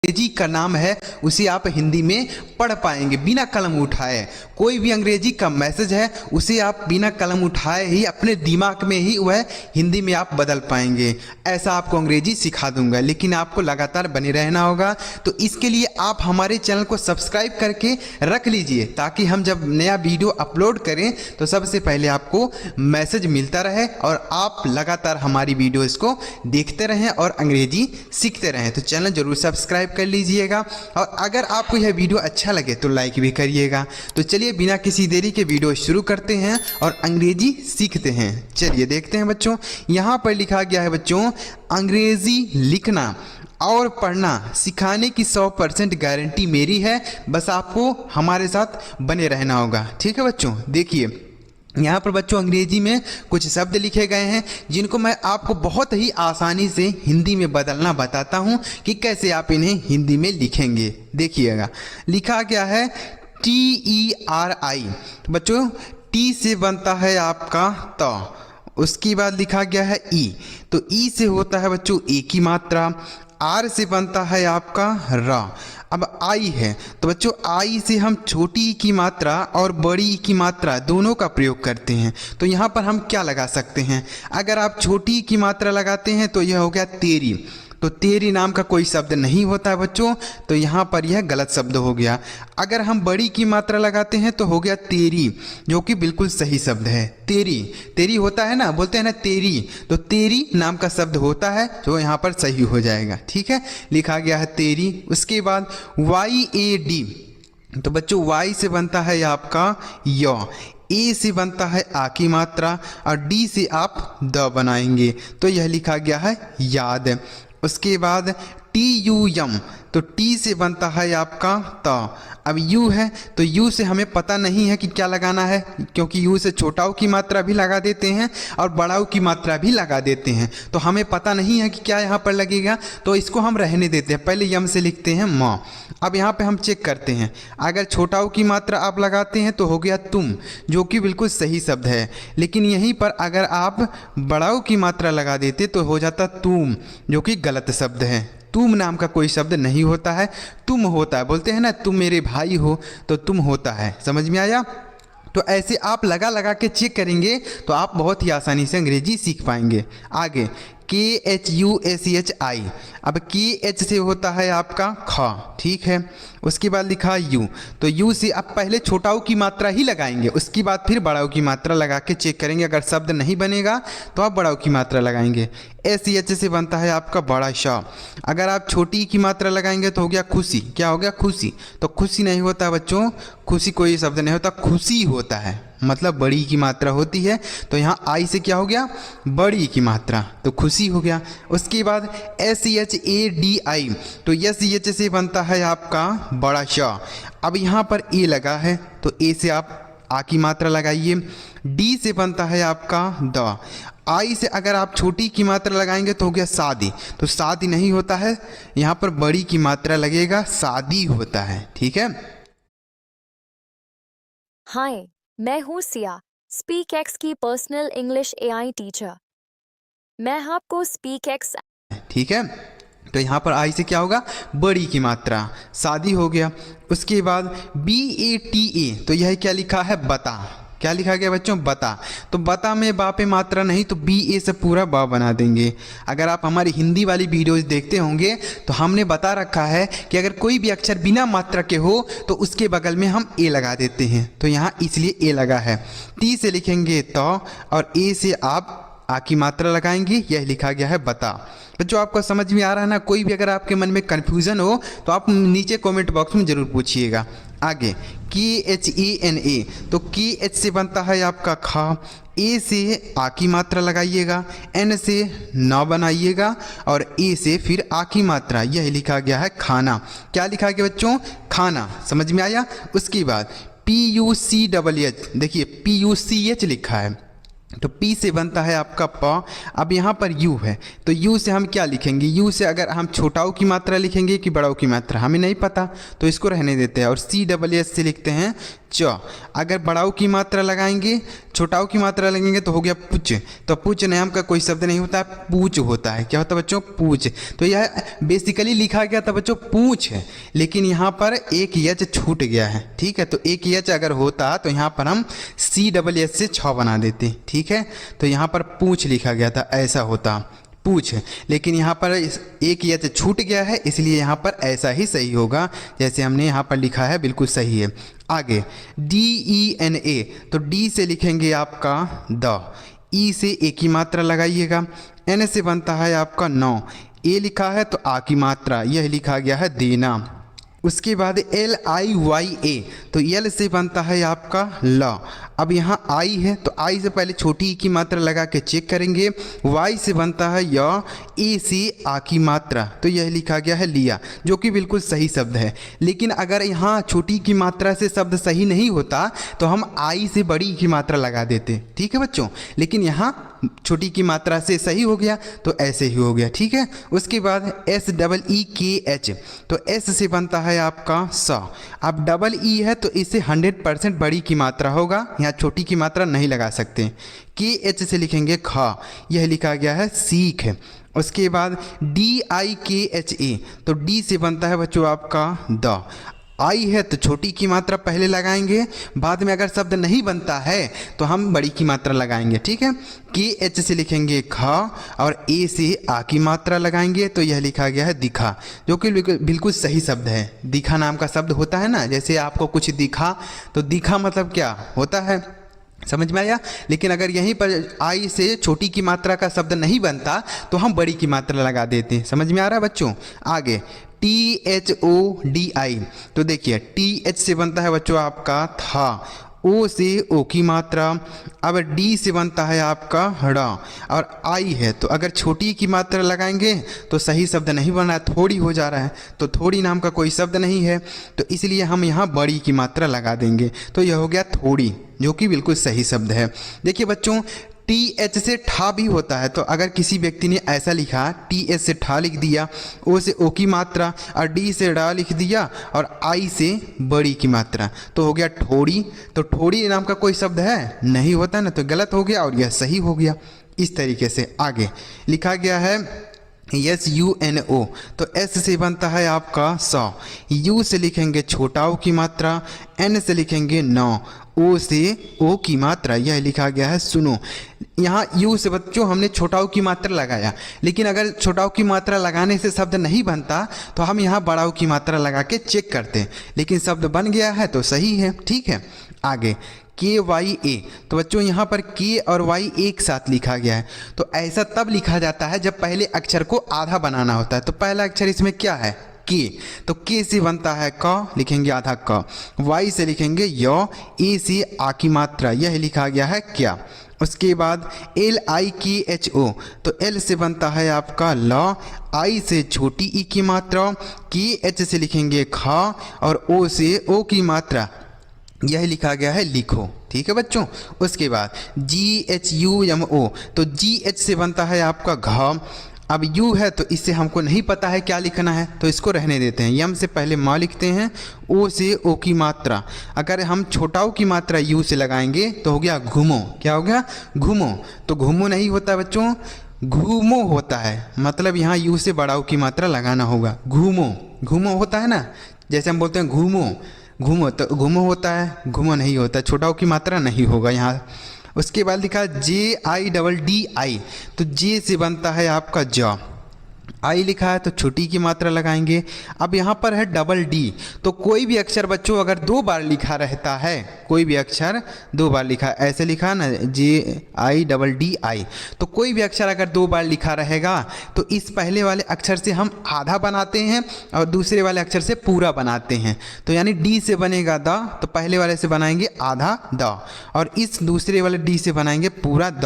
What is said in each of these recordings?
अंग्रेजी का नाम है उसे आप हिंदी में पढ़ पाएंगे बिना कलम उठाए। कोई भी अंग्रेजी का मैसेज है उसे आप बिना कलम उठाए ही अपने दिमाग में ही वह हिंदी में आप बदल पाएंगे। ऐसा आपको अंग्रेजी सिखा दूंगा, लेकिन आपको लगातार बने रहना होगा। तो इसके लिए आप हमारे चैनल को सब्सक्राइब करके रख लीजिए, ताकि हम जब नया वीडियो अपलोड करें तो सबसे पहले आपको मैसेज मिलता रहे और आप लगातार हमारी वीडियोस को देखते रहें और अंग्रेजी सीखते रहें। तो चैनल जरूर सब्सक्राइब कर लीजिएगा, और अगर आपको यह वीडियो अच्छा लगे तो लाइक भी करिएगा। तो चलिए बिना किसी देरी के वीडियो शुरू करते हैं और अंग्रेजी सीखते हैं। चलिए देखते हैं बच्चों, यहाँ पर लिखा गया है बच्चों, अंग्रेजी लिखना और पढ़ना सिखाने की 100% गारंटी मेरी है। बस आपको हमारे साथ बने रहना होगा, ठीक है बच्चों। देखिए यहाँ पर बच्चों अंग्रेजी में कुछ शब्द लिखे गए हैं जिनको मैं आपको बहुत ही आसानी से हिंदी में बदलना बताता हूँ कि कैसे आप इन्हें हिंदी में लिखेंगे। देखिएगा लिखा गया है TERI। तो बच्चों टी से बनता है आपका त, उसके बाद लिखा गया है ई। तो ई से होता है बच्चों ए की मात्रा। आर से बनता है आपका रा। अब आई है तो बच्चों आई से हम छोटी ई की मात्रा और बड़ी ई की मात्रा दोनों का प्रयोग करते हैं। तो यहाँ पर हम क्या लगा सकते हैं, अगर आप छोटी ई की मात्रा लगाते हैं तो यह हो गया तेरी। तो तेरी नाम का कोई शब्द नहीं होता है बच्चों, तो यहाँ पर यह गलत शब्द हो गया। अगर हम बड़ी की मात्रा लगाते हैं तो हो गया तेरी, जो कि बिल्कुल सही शब्द है। तेरी, तेरी होता है ना, बोलते हैं ना तेरी, तो तेरी नाम का शब्द होता है जो यहाँ पर सही हो जाएगा। ठीक है, लिखा गया है तेरी। उसके बाद YAD। तो बच्चों वाई से बनता है आपका य, ए से बनता है आ की मात्रा और डी से आप द बनाएंगे, तो यह लिखा गया है याद। उसके बाद TUM। तो टी से बनता है आपका त। अब यू है तो यू से हमें पता नहीं है कि क्या लगाना है, क्योंकि यू से छोटाऊ की मात्रा भी लगा देते हैं और बड़ाऊ की मात्रा भी लगा देते हैं। तो हमें पता नहीं है कि क्या यहाँ पर लगेगा, तो इसको हम रहने देते हैं। पहले यम से लिखते हैं माँ। अब यहाँ पे हम चेक करते हैं, अगर छोटाऊ की मात्रा आप लगाते हैं तो हो गया तुम, जो कि बिल्कुल सही शब्द है। लेकिन यहीं पर अगर आप बड़ाऊ की मात्रा लगा देते तो हो जाता तुम, जो कि गलत शब्द है। तुम नाम का कोई शब्द नहीं होता है, तुम होता है। बोलते हैं ना तुम मेरे भाई हो, तो तुम होता है। समझ में आया? तो ऐसे आप लगा लगा के चेक करेंगे तो आप बहुत ही आसानी से अंग्रेजी सीख पाएंगे। आगे KHUSHI। अब KH से होता है आपका ख, ठीक है। उसके बाद लिखा यू। तो यू से आप पहले छोटाऊ की मात्रा ही लगाएंगे, उसके बाद फिर बड़ाऊ की मात्रा लगा के चेक करेंगे। अगर शब्द नहीं बनेगा तो आप बड़ाऊ की मात्रा लगाएंगे। SH से बनता है आपका बड़ा श। अगर आप छोटी की मात्रा लगाएंगे तो हो गया खुशी। क्या हो गया? खुशी। तो खुशी नहीं होता बच्चों, खुशी कोई शब्द नहीं होता, खुशी होता है, मतलब बड़ी की मात्रा होती है। तो यहाँ आई से क्या हो गया? बड़ी की मात्रा, तो खुशी हो गया। उसके बाद SHADI। तो SH से बनता है आपका बड़ा श। अब यहाँ पर ए लगा है तो ए से आप आ की मात्रा लगाइए। डी से बनता है आपका द। आई से अगर आप छोटी की मात्रा लगाएंगे तो हो गया शादी। तो शादी नहीं होता है, यहाँ पर बड़ी की मात्रा लगेगा, शादी होता है। ठीक है। हाय, मैं हूँ सिया, SpeakX की पर्सनल इंग्लिश AI टीचर। मैं आपको SpeakX। ठीक है, तो यहाँ पर आई से क्या होगा? बड़ी की मात्रा, शादी हो गया। उसके बाद BATA। तो यह क्या लिखा है? बता। क्या लिखा गया बच्चों? बता। तो बता में बा पे मात्रा नहीं, तो BA से पूरा बा बना देंगे। अगर आप हमारी हिंदी वाली वीडियोस देखते होंगे तो हमने बता रखा है कि अगर कोई भी अक्षर बिना मात्रा के हो तो उसके बगल में हम ए लगा देते हैं, तो यहाँ इसलिए ए लगा है। टी से लिखेंगे तो, और ए से आप आ की मात्रा लगाएंगे, यह लिखा गया है बता। बच्चों आपको समझ में आ रहा है ना? कोई भी अगर आपके मन में कन्फ्यूज़न हो तो आप नीचे कमेंट बॉक्स में ज़रूर पूछिएगा। आगे KHANA। तो KH से बनता है आपका खा। ए से आ की मात्रा लगाइएगा, एन से न बनाइएगा और ए से फिर आ की मात्रा, यह लिखा गया है खाना। क्या लिखा गया बच्चों? खाना। समझ में आया? उसके बाद PUCHH। देखिए PUCH लिखा है, तो पी से बनता है आपका प। अब यहाँ पर यू है, तो यू से हम क्या लिखेंगे? यू से अगर हम छोटाऊ की मात्रा लिखेंगे कि बड़ाऊ की मात्रा, हमें नहीं पता, तो इसको रहने देते हैं। और सी डबल एस से लिखते हैं च। अगर बड़ाऊ की मात्रा लगाएंगे, छोटाऊ की मात्रा लगेंगे तो हो गया पुच। तो पुच नाम का कोई शब्द नहीं होता है, पूछ होता है। क्या होता है बच्चों? पूछ। तो यह बेसिकली लिखा गया था बच्चों पूछ है, लेकिन यहाँ पर एक यच छूट गया है। ठीक है, तो एक यच अगर होता तो यहाँ पर हम सी डबल एस से छ बना देते। ठीक है, तो यहाँ पर पूछ लिखा गया था, ऐसा होता पूछ, लेकिन यहाँ पर एक यच छूट गया है, इसलिए यहाँ पर ऐसा ही सही होगा जैसे हमने यहाँ पर लिखा है, बिल्कुल सही है। आगे DENA, तो डी से लिखेंगे आपका द, ई से ए की मात्रा लगाइएगा, एन से बनता है आपका नौ, ए लिखा है तो आ की मात्रा, यह लिखा गया है देना। उसके बाद LIYA, तो यल से बनता है आपका ल। अब यहाँ आई है तो आई से पहले छोटी ई की मात्रा लगा के चेक करेंगे। वाई से बनता है य, ए से आ की मात्रा, तो यह लिखा गया है लिया, जो कि बिल्कुल सही शब्द है। लेकिन अगर यहाँ छोटी की मात्रा से शब्द सही नहीं होता तो हम आई से बड़ी की मात्रा लगा देते। ठीक है बच्चों, लेकिन यहाँ छोटी की मात्रा से सही हो गया तो ऐसे ही हो गया। ठीक है, उसके बाद SEEKH, तो एस से बनता है आपका स। अब डबल ई है तो इसे 100% बड़ी की मात्रा होगा, यहाँ छोटी की मात्रा नहीं लगा सकते। KH से लिखेंगे ख, यह लिखा गया है सीख। उसके बाद DIKHA, तो डी से बनता है बच्चों आपका द। आई है तो छोटी की मात्रा पहले लगाएंगे, बाद में अगर शब्द नहीं बनता है तो हम बड़ी की मात्रा लगाएंगे। ठीक है, KH से लिखेंगे ख और ए से आ की मात्रा लगाएंगे, तो यह लिखा गया है दिखा, जो कि बिल्कुल सही शब्द है। दिखा नाम का शब्द होता है ना, जैसे आपको कुछ दिखा, तो दिखा मतलब क्या होता है, समझ में आया। लेकिन अगर यहीं पर आई से छोटी की मात्रा का शब्द नहीं बनता तो हम बड़ी की मात्रा लगा देते हैं। समझ में आ रहा है बच्चों? आगे THODI, तो देखिए TH से बनता है बच्चों आपका था, ओ से ओ की मात्रा। अब डी से बनता है आपका ड़ा, और आई है तो अगर छोटी की मात्रा लगाएंगे तो सही शब्द नहीं बना, थोड़ी हो जा रहा है, तो थोड़ी नाम का कोई शब्द नहीं है, तो इसलिए हम यहाँ बड़ी की मात्रा लगा देंगे, तो यह हो गया थोड़ी, जो कि बिल्कुल सही शब्द है। देखिए बच्चों, TH से ठा भी होता है, तो अगर किसी व्यक्ति ने ऐसा लिखा, TH से ठा लिख दिया, ओ से ओ की मात्रा, और डी से डा लिख दिया, और आई से बड़ी की मात्रा, तो हो गया ठोड़ी। तो ठोड़ी नाम का कोई शब्द है नहीं होता ना, तो गलत हो गया और यह सही हो गया। इस तरीके से आगे लिखा गया है SUNO, तो एस से बनता है आपका सौ, यू से लिखेंगे छोटाऊ की मात्रा, एन से लिखेंगे नौ, ओ से ओ की मात्रा, यह लिखा गया है सुनो। यहाँ यू से बच्चों हमने छोटाऊ की मात्रा लगाया, लेकिन अगर छोटाऊ की मात्रा लगाने से शब्द नहीं बनता तो हम यहाँ बड़ाऊ की मात्रा लगा के चेक करते हैं, लेकिन शब्द बन गया है तो सही है। ठीक है, आगे KYA, तो बच्चों यहाँ पर K और Y एक साथ लिखा गया है, तो ऐसा तब लिखा जाता है जब पहले अक्षर को आधा बनाना होता है। तो पहला अक्षर इसमें क्या है? K, तो K से बनता है क, लिखेंगे आधा क, Y से लिखेंगे य, ए से आ की मात्रा, यह लिखा गया है क्या। उसके बाद LIKHO, तो L से बनता है आपका ल, आई से छोटी ई की मात्रा, KH से लिखेंगे खा, और O से ओ की मात्रा, यह लिखा गया है लिखो। ठीक है बच्चों, उसके बाद GHUMO, तो GH से बनता है आपका घ। अब यू है तो इससे हमको नहीं पता है क्या लिखना है, तो इसको रहने देते हैं। यम से पहले माँ लिखते हैं, ओ से ओ की मात्रा, अगर हम छोटाऊ की मात्रा यू से लगाएंगे तो हो गया घूमो। क्या हो गया? घूमो। तो घूमो नहीं होता बच्चों, घूमो होता है, मतलब यहाँ यू से बड़ाऊ की मात्रा लगाना होगा। घूमो, घूमो होता है ना, जैसे हम बोलते हैं घूमो, घूमो, तो घूमो होता है, घूमो नहीं होता, छोटाऊ की मात्रा नहीं होगा यहाँ। उसके बाद लिखा JIDDI, तो जे से बनता है आपका ज, आई लिखा है तो छोटी की मात्रा लगाएंगे। अब यहाँ पर है डबल डी, तो कोई भी अक्षर बच्चों अगर दो बार लिखा रहता है, कोई भी अक्षर दो बार लिखा, ऐसे लिखा ना JIDDI, तो कोई भी अक्षर अगर दो बार लिखा रहेगा तो इस पहले वाले अक्षर से हम आधा बनाते हैं और दूसरे वाले अक्षर से पूरा बनाते हैं। तो यानी डी से बनेगा द, तो पहले वाले से बनाएंगे आधा द, और इस दूसरे वाले डी से बनाएंगे पूरा द।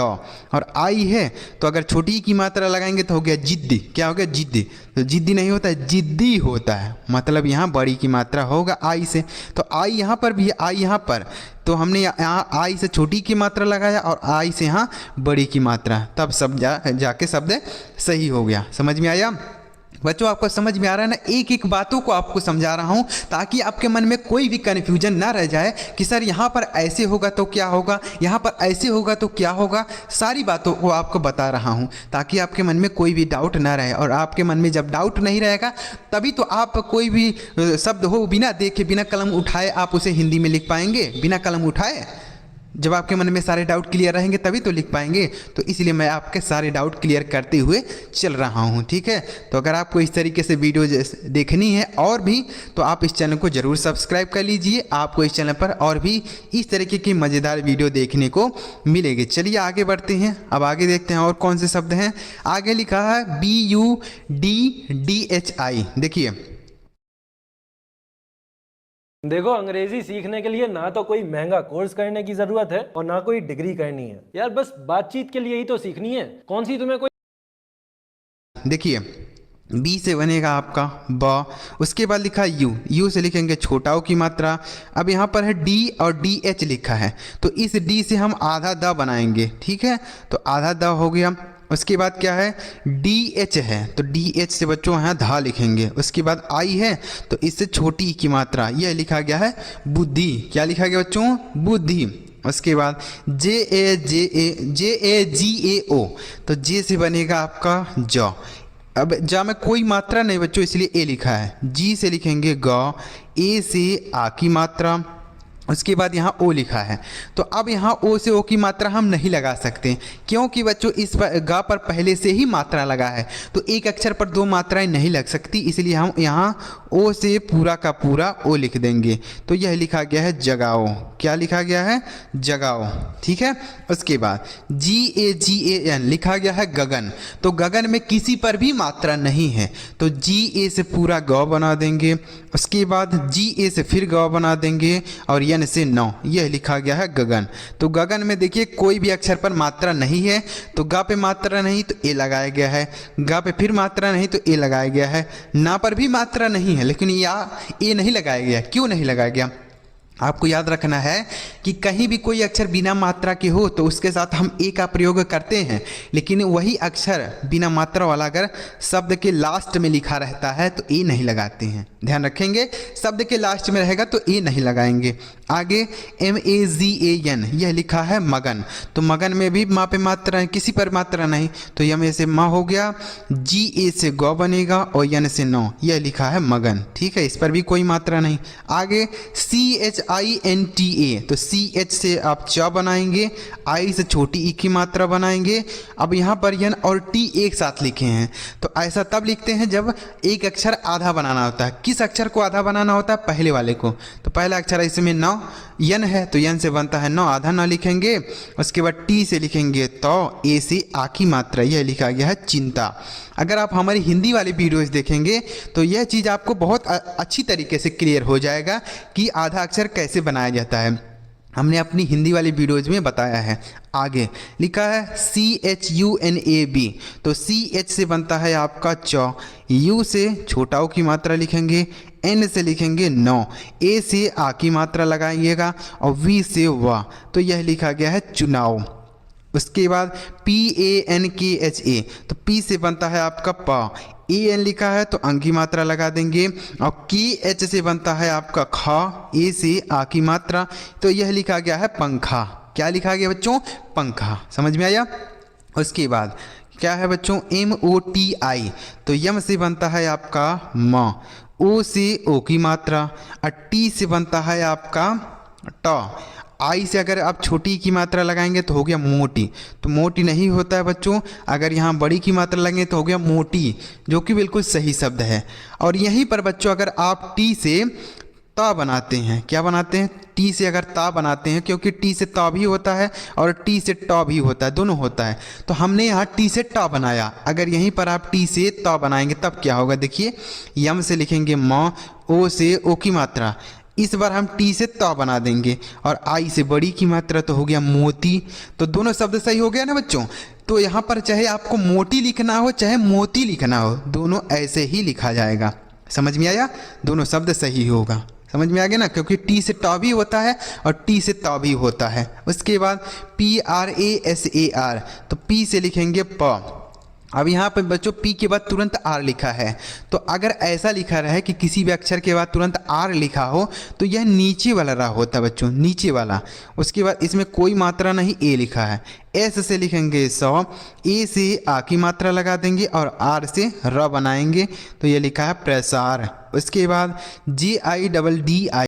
और आई है तो अगर छोटी की मात्रा लगाएंगे तो हो गया जिद्दी। क्या हो गया? जिद्दी, तो जिद्दी नहीं होता है, जिद्दी होता है, मतलब यहाँ बड़ी की मात्रा होगा आई से। तो आई यहाँ पर भी है, आई यहाँ पर, तो हमने यहाँ आई से छोटी की मात्रा लगाया और आई से यहाँ बड़ी की मात्रा, तब सब जाके शब्द सही हो गया। समझ में आया बच्चों? आपको समझ में आ रहा है ना? एक एक बातों को आपको समझा रहा हूँ ताकि आपके मन में कोई भी कन्फ्यूजन ना रह जाए कि सर यहाँ पर ऐसे होगा तो क्या होगा, यहाँ पर ऐसे होगा तो क्या होगा। सारी बातों को आपको बता रहा हूँ ताकि आपके मन में कोई भी डाउट ना रहे, और आपके मन में जब डाउट नहीं रहेगा तभी तो आप कोई भी शब्द हो बिना देखे, बिना कलम उठाए आप उसे हिंदी में लिख पाएंगे। बिना कलम उठाए जब आपके मन में सारे डाउट क्लियर रहेंगे तभी तो लिख पाएंगे। तो इसलिए मैं आपके सारे डाउट क्लियर करते हुए चल रहा हूँ, ठीक है? तो अगर आपको इस तरीके से वीडियो देखनी है और भी, तो आप इस चैनल को ज़रूर सब्सक्राइब कर लीजिए। आपको इस चैनल पर और भी इस तरीके की मज़ेदार वीडियो देखने को मिलेगी। चलिए आगे बढ़ते हैं। अब आगे देखते हैं और कौन से शब्द हैं। आगे लिखा है BUDDHI। देखिए, देखो, अंग्रेजी सीखने के लिए ना तो कोई महंगा कोर्स करने की जरूरत है और ना कोई डिग्री करनी है यार, बस बातचीत के लिए ही तो सीखनी है। कौन सी तुम्हें कोई। देखिए बी से बनेगा आपका ब, उसके बाद लिखा यू, यू से लिखेंगे छोटा ओ की मात्रा। अब यहाँ पर है डी और डी एच लिखा है, तो इस डी से हम आधा द बनाएंगे, ठीक है? तो आधा द हो गया। उसके बाद क्या है, डी एच है, तो डी एच से बच्चों यहाँ धा लिखेंगे। उसके बाद आई है, तो इससे छोटी की मात्रा, यह लिखा गया है बुद्धि। क्या लिखा गया बच्चों? बुद्धि। उसके बाद जे ए जी ए ओ, तो जे से बनेगा आपका ज। अब जा में कोई मात्रा नहीं बच्चों, इसलिए ए लिखा है। जी से लिखेंगे ग, ए से आ की मात्रा। उसके बाद यहाँ ओ लिखा है, तो अब यहाँ ओ से ओ की मात्रा हम नहीं लगा सकते, क्योंकि बच्चों इस गा पर पहले से ही मात्रा लगा है, तो एक अक्षर पर दो मात्राएं नहीं लग सकती, इसलिए हम यहाँ ओ से पूरा का पूरा ओ लिख देंगे। तो यह लिखा गया है जगाओ। क्या लिखा गया है? जगाओ, ठीक है? उसके बाद GAGAN लिखा गया है गगन, तो गगन में किसी पर भी मात्रा नहीं है, तो GA से पूरा गौ बना देंगे। उसके बाद GA से फिर गौ बना देंगे और यन से नौ, यह लिखा गया है गगन। तो गगन में देखिए कोई भी अक्षर पर मात्रा नहीं है, तो गा पे मात्रा नहीं तो ए लगाया गया है, गा पे फिर मात्रा नहीं तो ए लगाया गया है, ना पर भी मात्रा नहीं है लेकिन या ए नहीं लगाया गया। क्यों नहीं लगाया गया? आपको याद रखना है कि कहीं भी कोई अक्षर बिना मात्रा के हो तो उसके साथ हम ए का प्रयोग करते हैं, लेकिन वही अक्षर बिना मात्रा वाला अगर शब्द के लास्ट में लिखा रहता है तो ए नहीं लगाते हैं। ध्यान रखेंगे, शब्द के लास्ट में रहेगा तो ए नहीं लगाएंगे। आगे MAGAN, यह लिखा है मगन, तो मगन में भी माँ पे मात्रा है, किसी पर मात्रा नहीं, तो यम से माँ हो गया, GA से गौ बनेगा और यन से नौ, यह लिखा है मगन, ठीक है? इस पर भी कोई मात्रा नहीं। आगे CHINTA, तो CH से आप च बनाएंगे, आई से छोटी ई की मात्रा बनाएंगे। अब यहाँ पर यन और टी एक साथ लिखे हैं, तो ऐसा तब लिखते हैं जब एक अक्षर आधा बनाना होता है। किस अक्षर को आधा बनाना होता है? पहले वाले को। तो पहला अक्षर इसमें नौ, यन है तो यन से बनता है नौ, आधा नौ लिखेंगे। उसके बाद टी से लिखेंगे तो, ए से आ की मात्रा, यह लिखा गया है चिंता। अगर आप हमारी हिंदी वाली वीडियोस देखेंगे तो यह चीज़ आपको बहुत अच्छी तरीके से क्लियर हो जाएगा कि आधा अक्षर कैसे बनाया जाता है। हमने अपनी हिंदी वाली वीडियोज में बताया है। आगे लिखा है CHUNAB, तो CH से बनता है आपका च, U से छोटा ओ की मात्रा लिखेंगे, N से लिखेंगे नौ, A से आ की मात्रा लगाइएगा और V से वा, तो यह लिखा गया है चुनाव। उसके बाद PANKHA, तो P से बनता है आपका प, AN लिखा है तो अंग की मात्रा लगा देंगे, और KH से बनता है आपका ख, ए से आ की मात्रा, तो यह लिखा गया है पंखा। क्या लिखा गया बच्चों? पंखा। समझ में आया? उसके बाद क्या है बच्चों? MOTI, तो यम से बनता है आपका म, ओ से ओ की मात्रा, और टी से बनता है आपका ट, आई से अगर आप छोटी की मात्रा लगाएंगे तो हो गया मोटी, तो मोटी नहीं होता है बच्चों। अगर यहाँ बड़ी की मात्रा लगेंगे तो हो गया मोटी, जो कि बिल्कुल सही शब्द है। और यहीं पर बच्चों अगर आप टी से ता बनाते हैं, क्या बनाते हैं? टी से अगर ता बनाते हैं, क्योंकि टी से ता भी होता है और टी से ट भी होता है, दोनों होता है, तो हमने यहाँ टी से टा बनाया। अगर यहीं पर आप टी से ता बनाएंगे तब क्या होगा? देखिए, यम से लिखेंगे म, ओ से ओ की मात्रा, इस बार हम टी से ता बना देंगे, और आई से बड़ी की मात्रा तो हो गया मोती। तो दोनों शब्द सही हो गया ना बच्चों? तो यहाँ पर चाहे आपको मोटी लिखना हो चाहे मोती लिखना हो, दोनों ऐसे ही लिखा जाएगा। समझ में आया? दोनों शब्द सही होगा। समझ में आ गया ना, क्योंकि टी से टॉ भी होता है और टी से तौ भी होता है। उसके बाद PRASAR, तो पी से लिखेंगे प। अब यहाँ पर बच्चों पी के बाद तुरंत आर लिखा है, तो अगर ऐसा लिखा रहे कि किसी भी अक्षर के बाद तुरंत आर लिखा हो तो यह नीचे वाला रा होता है बच्चों, नीचे वाला। उसके बाद इसमें कोई मात्रा नहीं, ए लिखा है। एस से लिखेंगे 100, ए से आ की मात्रा लगा देंगे और आर से र बनाएंगे, तो ये लिखा है प्रसार। उसके बाद JIDDI